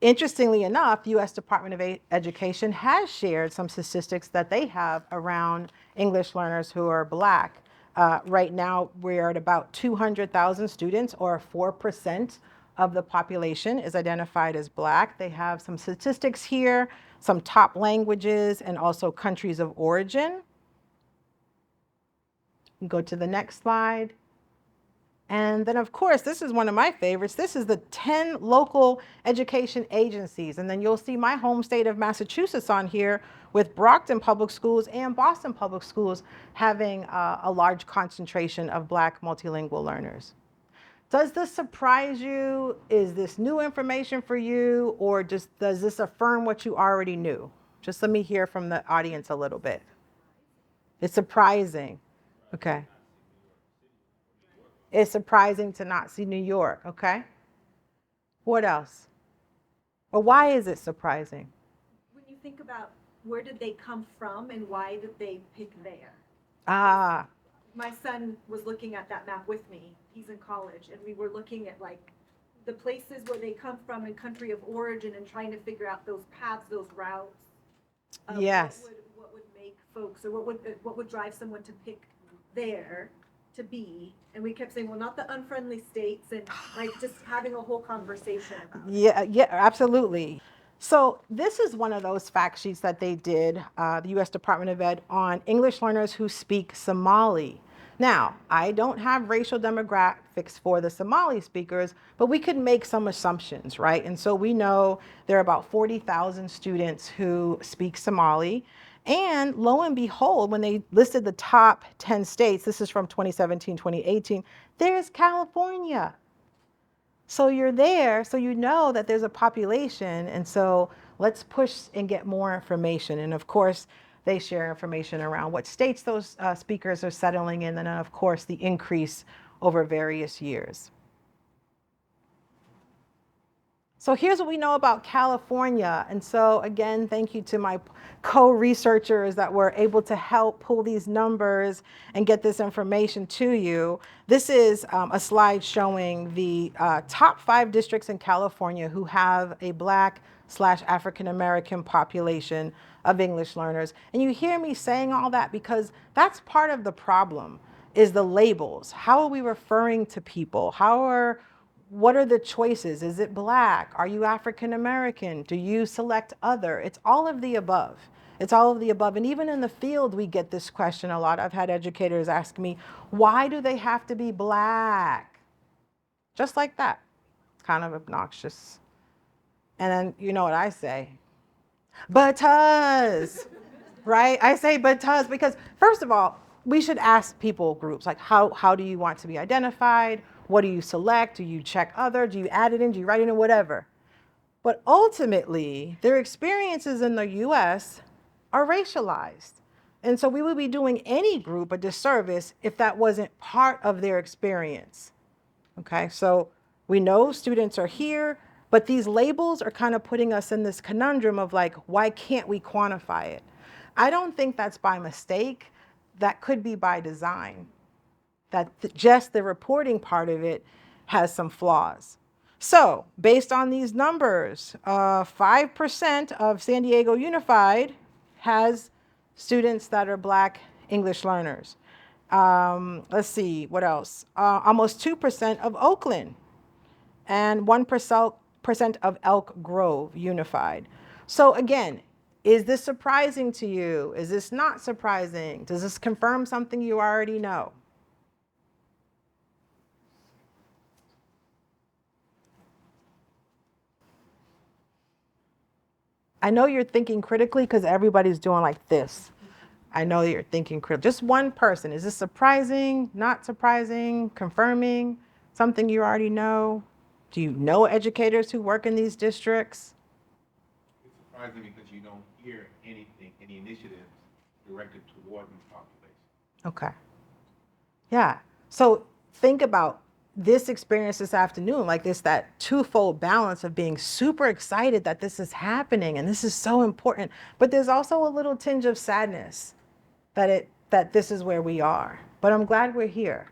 Interestingly enough, U.S. Department of Education has shared some statistics that they have around English learners who are Black. Right now, we're at about 200,000 students, or 4% of the population is identified as Black. They have some statistics here, some top languages, and also countries of origin. Go to the next slide. And then, of course, this is one of my favorites. This is the 10 local education agencies. And then you'll see my home state of Massachusetts on here, with Brockton Public Schools and Boston Public Schools having a large concentration of Black multilingual learners. Does this surprise you? Is this new information for you? Or just does this affirm what you already knew? Just let me hear from the audience a little bit. It's surprising. Okay. It's surprising to not see New York, okay? What else? Or why is it surprising? When you think about where did they come from and why did they pick there? Ah, My son was looking at that map with me. He's in college, and we were looking at like the places where they come from and country of origin and trying to figure out those paths, those routes. yes. What would make folks, or what would drive someone to pick there to be? And we kept saying, well, not the unfriendly states, and like just having a whole conversation about it. Yeah, absolutely. So this is one of those fact sheets that they did, the U.S. Department of Ed, on English learners who speak Somali. Now, I don't have racial demographics for the Somali speakers, but we could make some assumptions, right? And so we know there are about 40,000 students who speak Somali. And lo and behold, when they listed the top 10 states, this is from 2017, 2018, there's California. So you're there, so you know that there's a population, and so let's push and get more information. And of course, they share information around what states those speakers are settling in, and then of course the increase over various years. So here's what we know about California. And so again, thank you to my co-researchers that were able to help pull these numbers and get this information to you. This is a slide showing the top 5 districts in California who have a Black/African-American population of English learners. And you hear me saying all that because that's part of the problem, is the labels. How are we referring to people? What are the choices? Is it Black? Are you African American? Do you select other? It's all of the above. It's all of the above. And even in the field, we get this question a lot. I've had educators ask me, why do they have to be Black? Just like that. Kind of obnoxious. And then you know what I say? Because, right? I say because first of all, we should ask people groups like how do you want to be identified? What do you select? Do you check other? Do you add it in? Do you write it in? Whatever. But ultimately, their experiences in the US are racialized. And so we would be doing any group a disservice if that wasn't part of their experience. Okay, so we know students are here, but these labels are kind of putting us in this conundrum of like, why can't we quantify it? I don't think that's by mistake. That could be by design. That just the reporting part of it has some flaws. So based on these numbers, 5% of San Diego Unified has students that are Black English learners. Let's see, what else? Almost 2% of Oakland, and 1% of Elk Grove Unified. So again, is this surprising to you? Is this not surprising? Does this confirm something you already know? I know you're thinking critically because everybody's doing like this. I know you're thinking critically. Just one person. Is this surprising, not surprising, confirming something you already know? Do you know educators who work in these districts? It's surprising because you don't hear anything, any initiatives directed toward the population. Okay. Yeah. So think about this experience this afternoon, like this, that twofold balance of being super excited that this is happening and this is so important, but there's also a little tinge of sadness that this is where we are. But I'm glad we're here.